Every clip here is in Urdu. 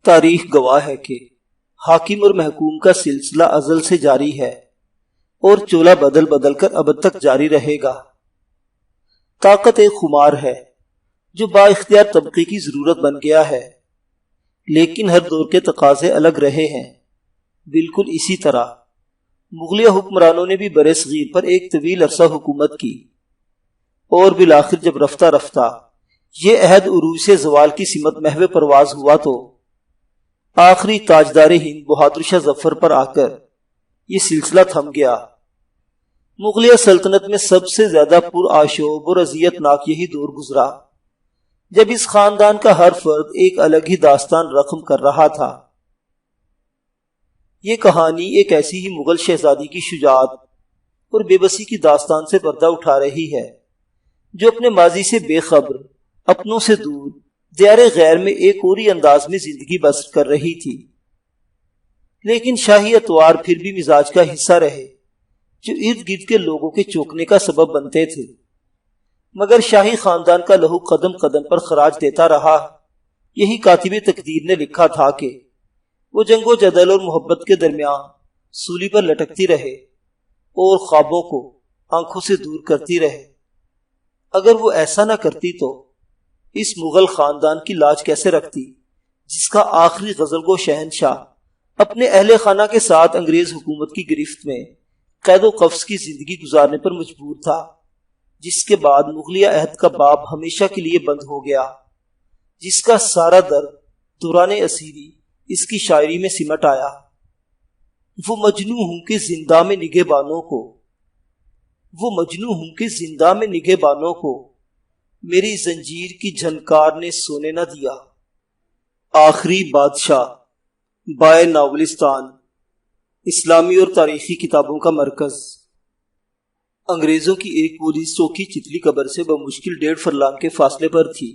تاریخ گواہ ہے کہ حاکم اور محکوم کا سلسلہ ازل سے جاری ہے اور چولہ بدل بدل کر ابد تک جاری رہے گا۔ طاقت ایک خمار ہے جو با اختیار طبقے کی ضرورت بن گیا ہے، لیکن ہر دور کے تقاضے الگ رہے ہیں۔ بالکل اسی طرح مغلیہ حکمرانوں نے بھی برصغیر پر ایک طویل عرصہ حکومت کی، اور بالآخر جب رفتہ رفتہ یہ عہد عروج سے زوال کی سمت محو پرواز ہوا تو آخری تاجدار ہند بہادر شاہ ظفر پر آ کر یہ سلسلہ تھم گیا۔ مغلیہ سلطنت میں سب سے زیادہ پر آشوب اور اذیت ناک یہی دور گزرا جب اس خاندان کا ہر فرد ایک الگ ہی داستان رقم کر رہا تھا۔ یہ کہانی ایک ایسی ہی مغل شہزادی کی شجاعت اور بے بسی کی داستان سے پردہ اٹھا رہی ہے جو اپنے ماضی سے بے خبر، اپنوں سے دور، دیار غیر میں ایک اور ہی انداز میں زندگی بسر کر رہی تھی، لیکن شاہی اتوار پھر بھی مزاج کا حصہ رہے جو ارد گرد کے لوگوں کے چوکنے کا سبب بنتے تھے۔ مگر شاہی خاندان کا لہو قدم قدم پر خراج دیتا رہا۔ یہی کاتب تقدیر نے لکھا تھا کہ وہ جنگ و جدل اور محبت کے درمیان سولی پر لٹکتی رہے اور خوابوں کو آنکھوں سے دور کرتی رہے۔ اگر وہ ایسا نہ کرتی تو اس مغل خاندان کی لاج کیسے رکھتی جس کا آخری غزل گو شہنشاہ اپنے اہل خانہ کے ساتھ انگریز حکومت کی گرفت میں قید و قفس کی زندگی گزارنے پر مجبور تھا، جس کے بعد مغلیہ عہد کا باب ہمیشہ کے لیے بند ہو گیا، جس کا سارا درد دوران اسیری اس کی شاعری میں سمٹ آیا۔ وہ مجنوں ہوں کہ زندہ میں نگہ بانوں کو، وہ مجنوں ہوں کہ زندہ میں نگہ بانوں کو، میری زنجیر کی جھنکار نے سونے نہ دیا۔ آخری بادشاہ بائے ناولستان، اسلامی اور تاریخی کتابوں کا مرکز۔ انگریزوں کی ایک پولیس چوکی چتلی قبر سے بمشکل 1.5 فرلانگ کے فاصلے پر تھی،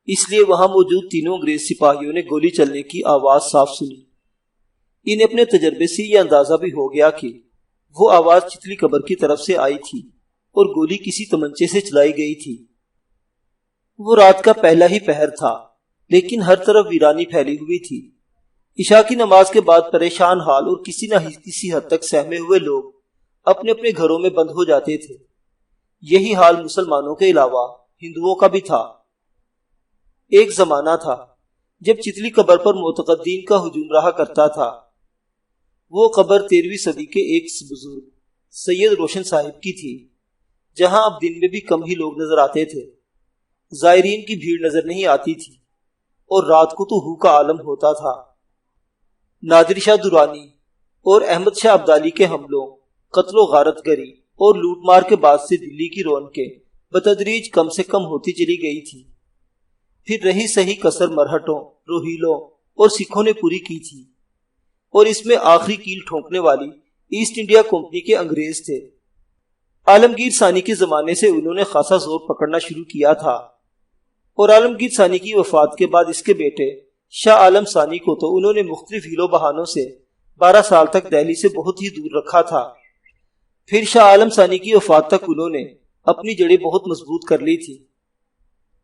اس لیے وہاں موجود تینوں انگریز سپاہیوں نے گولی چلنے کی آواز صاف سنی۔ انہیں اپنے تجربے سے یہ اندازہ بھی ہو گیا کہ وہ آواز چتلی قبر کی طرف سے آئی تھی اور گولی کسی تمنچے سے چلائی گئی تھی۔ وہ رات کا پہلا ہی پہر تھا، لیکن ہر طرف ویرانی پھیلی ہوئی تھی۔ عشاء کی نماز کے بعد پریشان حال اور کسی نہ کسی حد تک سہمے ہوئے لوگ اپنے اپنے گھروں میں بند ہو جاتے تھے۔ یہی حال مسلمانوں کے علاوہ ہندوؤں کا بھی تھا۔ ایک زمانہ تھا جب چتلی قبر پر معتقدین کا ہجوم رہا کرتا تھا۔ وہ قبر 13ویں صدی کے ایک بزرگ سید روشن صاحب کی تھی، جہاں اب دن میں بھی کم ہی لوگ نظر آتے تھے۔ زائرین کی بھیڑ نظر نہیں آتی تھی اور رات کو تو ہو کا عالم ہوتا تھا۔ نادر شاہ درانی اور احمد شاہ ابدالی کے حملوں، قتل و غارت گری اور لوٹ مار کے بعد سے دلی کی رونقیں بتدریج کم سے کم ہوتی چلی گئی تھی۔ پھر رہی سہی کسر مرہٹوں، روہیلوں اور سکھوں نے پوری کی تھی، اور اس میں آخری کیل ٹھونکنے والی ایسٹ انڈیا کمپنی کے انگریز تھے۔ عالمگیر ثانی کے زمانے سے انہوں نے خاصا زور پکڑنا شروع کیا تھا، اور عالمگیر ثانی کی وفات کے بعد اس کے بیٹے شاہ عالم ثانی کو تو انہوں نے مختلف ہیلوں بہانوں سے 12 سال تک دہلی سے بہت ہی دور رکھا تھا۔ پھر شاہ عالم ثانی کی وفات تک انہوں نے اپنی جڑیں بہت مضبوط کر لی تھی۔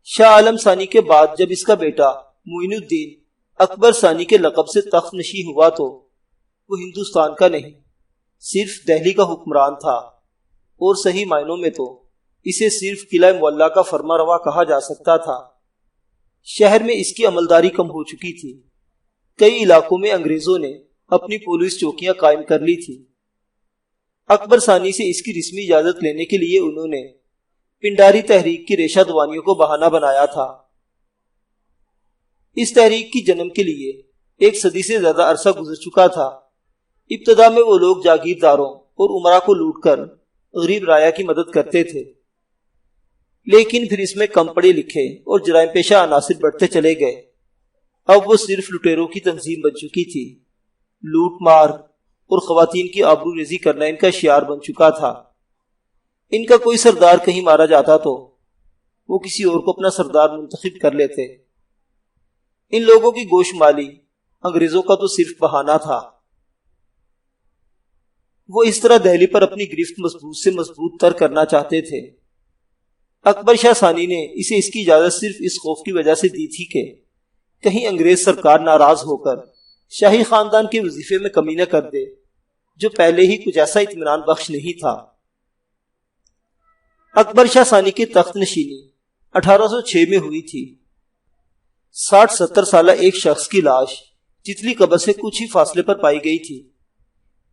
شاہ عالم ثانی کے بعد جب اس کا بیٹا معین الدین اکبر ثانی کے لقب سے تخت نشین ہوا تو وہ ہندوستان کا نہیں، صرف دہلی کا حکمران تھا، اور صحیح معنوں میں تو اسے صرف قلعہ معلیٰ کا فرما روا کہا جا سکتا تھا۔ شہر میں اس کی عملداری کم ہو چکی تھی۔ کئی علاقوں میں انگریزوں نے اپنی پولیس چوکیاں قائم کر لی تھی۔ اکبر ثانی سے اس کی رسمی اجازت لینے کے لیے انہوں نے پنڈاری تحریک کی ریشہ دوانیوں کو بہانہ بنایا تھا۔ اس تحریک کی جنم کے لیے 1 صدی سے زیادہ عرصہ گزر چکا تھا۔ ابتدا میں وہ لوگ جاگیرداروں اور امراء کو لوٹ کر غریب رعایا کی مدد کرتے تھے، لیکن پھر اس میں کم پڑھے لکھے اور جرائم پیشہ عناصر بڑھتے چلے گئے۔ اب وہ صرف لٹیروں کی تنظیم بن چکی تھی۔ لوٹ مار اور خواتین کی آبرو ریزی کرنا ان کا شعار بن چکا تھا۔ ان کا کوئی سردار کہیں مارا جاتا تو وہ کسی اور کو اپنا سردار منتخب کر لیتے۔ ان لوگوں کی گوش مالی انگریزوں کا تو صرف بہانہ تھا۔ وہ اس طرح دہلی پر اپنی گرفت مضبوط سے مضبوط تر کرنا چاہتے تھے۔ اکبر شاہ ثانی نے اسے اس کی اجازت صرف اس خوف کی وجہ سے دی تھی کہ کہیں انگریز سرکار ناراض ہو کر شاہی خاندان کے وظیفے میں کمی نہ کر دے، جو پہلے ہی کچھ ایسا اطمینان بخش نہیں تھا۔ اکبر شاہ ثانی کی تخت نشینی 1806 میں ہوئی تھی۔ 60-70 سالہ ایک شخص کی لاش چتلی قبر سے کچھ ہی فاصلے پر پائی گئی تھی،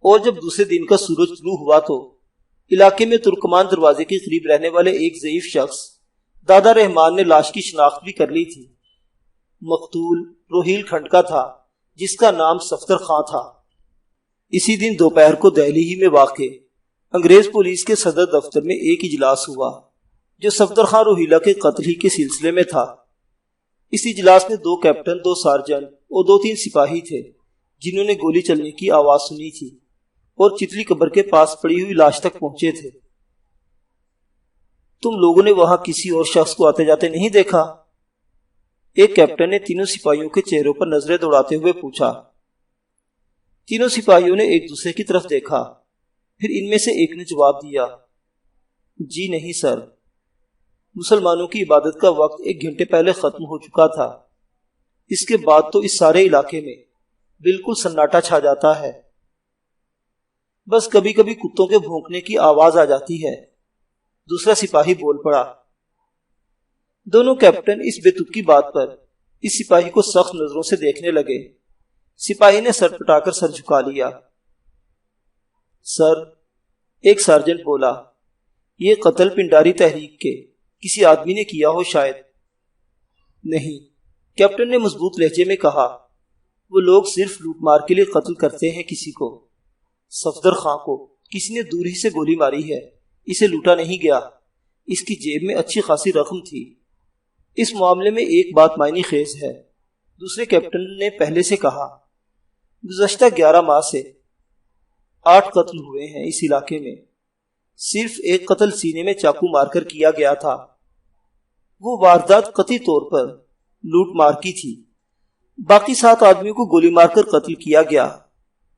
اور جب دوسرے دن کا سورج طلوع ہوا تو علاقے میں ترکمان دروازے کے قریب رہنے والے ایک ضعیف شخص دادا رحمان نے لاش کی شناخت بھی کر لی تھی۔ مقتول روہیل کھنڈ کا تھا، جس کا نام صفدر خاں تھا۔ اسی دن دوپہر کو دہلی ہی میں واقع انگریز پولیس کے صدر دفتر میں ایک اجلاس ہوا جو صفدر خاں روہیلا کے قتل ہی کے سلسلے میں تھا۔ اس اجلاس میں 2 کیپٹن، 2 سارجنٹ اور 2-3 سپاہی تھے جنہوں نے گولی چلنے کی آواز سنی تھی اور چتلی قبر کے پاس پڑی ہوئی لاش تک پہنچے تھے۔ تم لوگوں نے وہاں کسی اور شخص کو آتے جاتے نہیں دیکھا؟ ایک کیپٹن نے تینوں سپاہیوں کے چہروں پر نظریں دوڑاتے ہوئے پوچھا۔ تینوں سپاہیوں نے ایک دوسرے کی طرف دیکھا، پھر ان میں سے ایک نے جواب دیا، جی نہیں سر، مسلمانوں کی عبادت کا وقت 1 گھنٹے پہلے ختم ہو چکا تھا۔ اس کے بعد تو اس سارے علاقے میں بالکل سناٹا چھا جاتا ہے، بس کبھی کبھی کتوں کے بھونکنے کی آواز آ جاتی ہے۔ دوسرا سپاہی بول پڑا۔ دونوں کیپٹن اس بے تکی بات پر اس سپاہی کو سخت نظروں سے دیکھنے لگے۔ سپاہی نے سر پٹا کر سر جھکا لیا۔ سر، ایک سارجنٹ بولا، یہ قتل پنڈاری تحریک کے کسی آدمی نے کیا ہو شاید؟ نہیں، کیپٹن نے مضبوط لہجے میں کہا، وہ لوگ صرف لوٹ مار کے لیے قتل کرتے ہیں کسی کو۔ صفدر خاں کو کسی نے دور ہی سے گولی ماری ہے، اسے لوٹا نہیں گیا۔ اس کی جیب میں اچھی خاصی رقم تھی۔ اس معاملے میں ایک بات معنی خیز ہے، دوسرے کیپٹن نے پہلے سے کہا، گزشتہ 11 ماہ سے 8 قتل ہوئے ہیں اس علاقے میں۔ صرف ایک قتل سینے میں چاقو مار کر کیا گیا تھا۔ وہ واردات قطعی طور پر لوٹ مار کی تھی۔ باقی 7 آدمیوں کو گولی مار کر قتل کیا گیا۔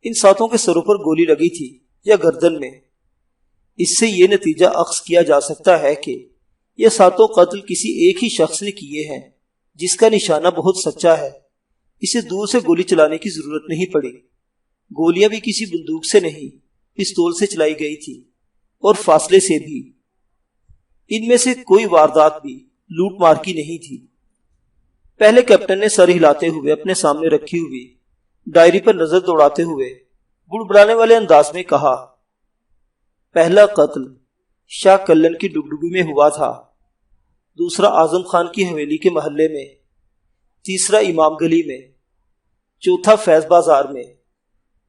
ان 7 کے سروں پر گولی لگی تھی یا گردن میں۔ اس سے یہ نتیجہ اخذ کیا جا سکتا ہے کہ یہ 7 قتل کسی ایک ہی شخص نے کیے ہیں، جس کا نشانہ بہت سچا ہے۔ اسے دور سے گولی چلانے کی ضرورت نہیں پڑی۔ گولیاں بھی کسی بندوق سے نہیں، پستول سے چلائی گئی تھی، اور فاصلے سے بھی۔ ان میں سے کوئی واردات بھی لوٹ مار کی نہیں تھی۔ پہلے کیپٹن نے سر ہلاتے ہوئے اپنے سامنے رکھی ہوئی ڈائری پر نظر دوڑاتے ہوئے بڑبڑانے والے انداز میں کہا، پہلا قتل شاہ کلن کی ڈگڈگی میں ہوا تھا، دوسرا اعظم خان کی حویلی کے محلے میں، تیسرا امام گلی میں، چوتھا فیض بازار میں،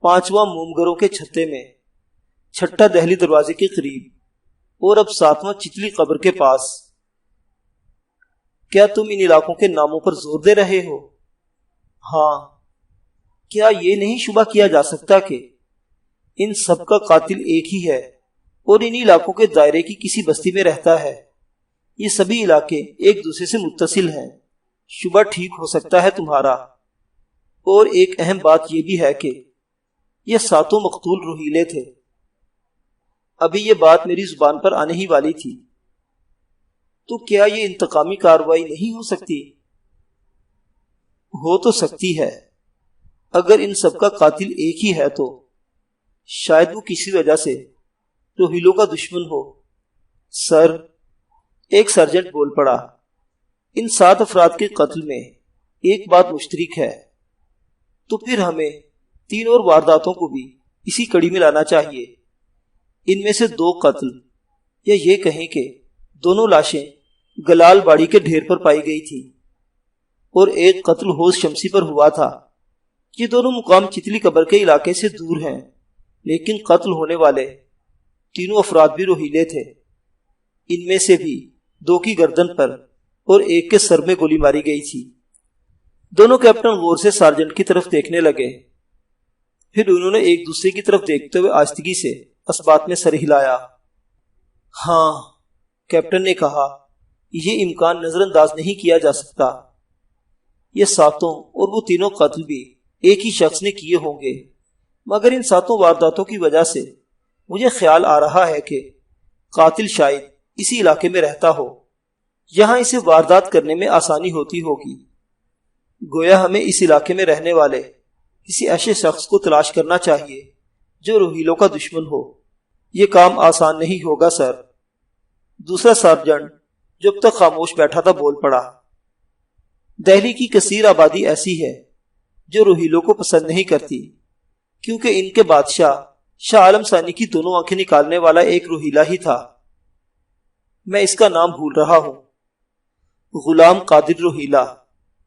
5واں مومگروں کے چھتے میں، 6ٹھا دہلی دروازے کے قریب، اور اب 7واں چتلی قبر کے پاس۔ کیا تم ان علاقوں کے ناموں پر زور دے رہے ہو؟ ہاں۔ کیا یہ نہیں شبہ کیا جا سکتا کہ ان سب کا قاتل ایک ہی ہے اور ان علاقوں کے دائرے کی کسی بستی میں رہتا ہے؟ یہ سبھی علاقے ایک دوسرے سے متصل ہیں۔ شبہ ٹھیک ہو سکتا ہے تمہارا۔ اور ایک اہم بات یہ بھی ہے کہ یہ 7 مقتول روہیلے تھے۔ ابھی یہ بات میری زبان پر آنے ہی والی تھی۔ تو کیا یہ انتقامی کارروائی نہیں ہو سکتی؟ ہو تو سکتی ہے، اگر ان سب کا قاتل ایک ہی ہے تو شاید وہ کسی وجہ سے روہیلوں کا دشمن ہو۔ سر، ایک سرجنٹ بول پڑا، ان 7 افراد کے قتل میں ایک بات مشترک ہے، تو پھر ہمیں 3 اور وارداتوں کو بھی اسی کڑی میں لانا چاہیے۔ ان میں سے 2 قتل، یا یہ کہیں کہ دونوں لاشیں گلال باڑی کے ڈھیر پر پائی گئی تھی، اور ایک قتل حوض شمسی پر ہوا تھا۔ یہ دونوں مقام چتلی قبر کے علاقے سے دور ہیں، لیکن قتل ہونے والے تینوں افراد بھی روہیلے تھے۔ ان میں سے بھی 2 کی گردن پر اور ایک کے سر میں گولی ماری گئی تھی۔ دونوں کیپٹن غور سے سارجنٹ کی طرف دیکھنے لگے، پھر انہوں نے ایک دوسرے کی طرف دیکھتے ہوئے آہستگی سے اسبات میں سر ہلایا۔ ہاں، کیپٹن نے کہا، یہ امکان نظر انداز نہیں کیا جا سکتا۔ یہ 7 اور وہ 3 قتل بھی ایک ہی شخص نے کیے ہوں گے، مگر ان 7 وارداتوں کی وجہ سے مجھے خیال آ رہا ہے کہ قاتل شاید اسی علاقے میں رہتا ہو، یہاں اسے واردات کرنے میں آسانی ہوتی ہوگی۔ گویا ہمیں اس علاقے میں رہنے والے کسی ایسے شخص کو تلاش کرنا چاہیے جو روہیلوں کا دشمن ہو۔ یہ کام آسان نہیں ہوگا سر۔ دوسرا سارجنٹ جو اب تک خاموش بیٹھا تھا بول پڑا۔ دہلی کی کثیر آبادی ایسی ہے جو روہیلوں کو پسند نہیں کرتی، کیونکہ ان کے بادشاہ شاہ عالم ثانی کی دونوں آنکھیں نکالنے والا ایک روہیلا ہی تھا۔ میں اس کا نام بھول رہا ہوں۔ غلام قادر روہیلا،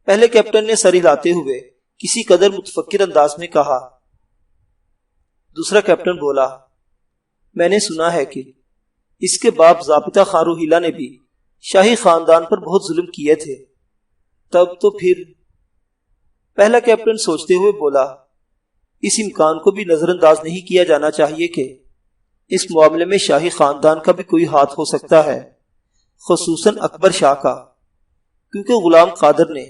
پہلے کیپٹن نے سر ہلاتے ہوئے کسی قدر متفکر انداز میں کہا۔ دوسرا کیپٹن بولا، میں نے سنا ہے کہ اس کے باپ ضابطہ خان روہیلا نے بھی شاہی خاندان پر بہت ظلم کیے تھے۔ تب تو پھر پہلا کیپٹن سوچتے ہوئے بولا، اس امکان کو بھی نظر انداز نہیں کیا جانا چاہیے کہ اس معاملے میں شاہی خاندان کا بھی کوئی ہاتھ ہو سکتا ہے، خصوصاً اکبر شاہ کا، کیونکہ غلام قادر نے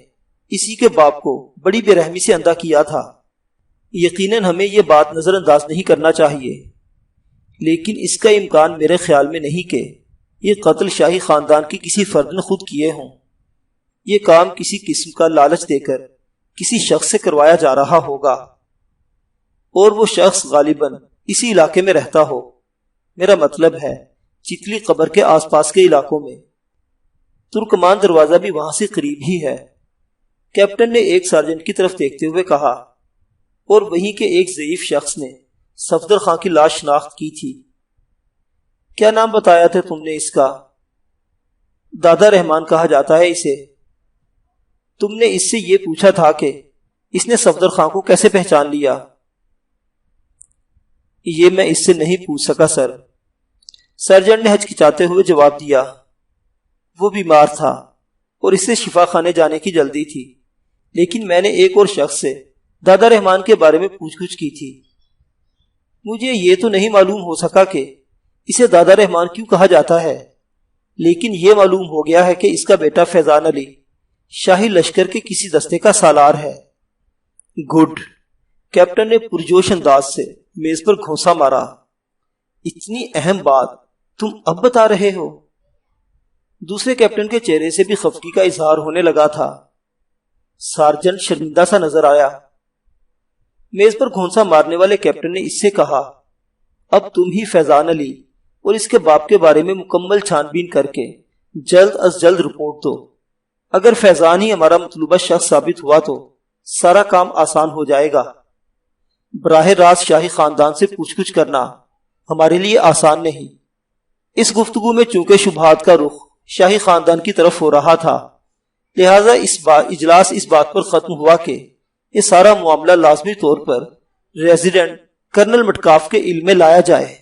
اسی کے باپ کو بڑی بے رحمی سے اندھا کیا تھا۔ یقیناً ہمیں یہ بات نظر انداز نہیں کرنا چاہیے، لیکن اس کا امکان میرے خیال میں نہیں کہ یہ قتل شاہی خاندان کے کسی فرد نے خود کیے ہوں۔ یہ کام کسی قسم کا لالچ دے کر کسی شخص سے کروایا جا رہا ہوگا، اور وہ شخص غالباً اسی علاقے میں رہتا ہو۔ میرا مطلب ہے چتلی قبر کے آس پاس کے علاقوں میں۔ ترکمان دروازہ بھی وہاں سے قریب ہی ہے۔ کیپٹن نے ایک سارجنٹ کی طرف دیکھتے ہوئے کہا، اور وہیں کے ایک ضعیف شخص نے صفدر خان کی لاش شناخت کی تھی۔ کیا نام بتایا تھا تم نے اس کا؟ دادا رحمان کہا جاتا ہے اسے۔ تم نے اس سے یہ پوچھا تھا کہ اس نے صفدر خان کو کیسے پہچان لیا؟ یہ میں اس سے نہیں پوچھ سکا سر، سرجنٹ نے ہچکچاتے ہوئے جواب دیا۔ وہ بیمار تھا اور اس سے شفا خانے جانے کی جلدی تھی، لیکن میں نے ایک اور شخص سے دادا رحمان کے بارے میں پوچھ گچھ کی تھی۔ مجھے یہ تو نہیں معلوم ہو سکا کہ اسے دادا رحمان کیوں کہا جاتا ہے، لیکن یہ معلوم ہو گیا ہے کہ اس کا بیٹا فیضان علی شاہی لشکر کے کسی دستے کا سالار ہے۔ گڈ، کیپٹن نے پرجوش انداز سے میز پر گھونسا مارا۔ اتنی اہم بات تم اب بتا رہے ہو؟ دوسرے کیپٹن کے چہرے سے بھی خفگی کا اظہار ہونے لگا تھا۔ سارجنٹ شرمندہ سا نظر آیا۔ میز پر گھونسا مارنے والے کیپٹن نے اس سے کہا، اب تم ہی فیضان علی اور اس کے باپ کے بارے میں مکمل چھان بین کر کے جلد از جلد رپورٹ دو۔ اگر فیضان ہی ہمارا مطلوبہ شخص ثابت ہوا تو سارا کام آسان ہو جائے گا۔ براہ راست شاہی خاندان سے پوچھ گچھ کرنا ہمارے لیے آسان نہیں۔ اس گفتگو میں چونکہ شبہات کا رخ شاہی خاندان کی طرف ہو رہا تھا، لہذا اجلاس اس بات پر ختم ہوا کہ یہ سارا معاملہ لازمی طور پر ریزیڈنٹ کرنل مٹکاف کے علم میں لایا جائے۔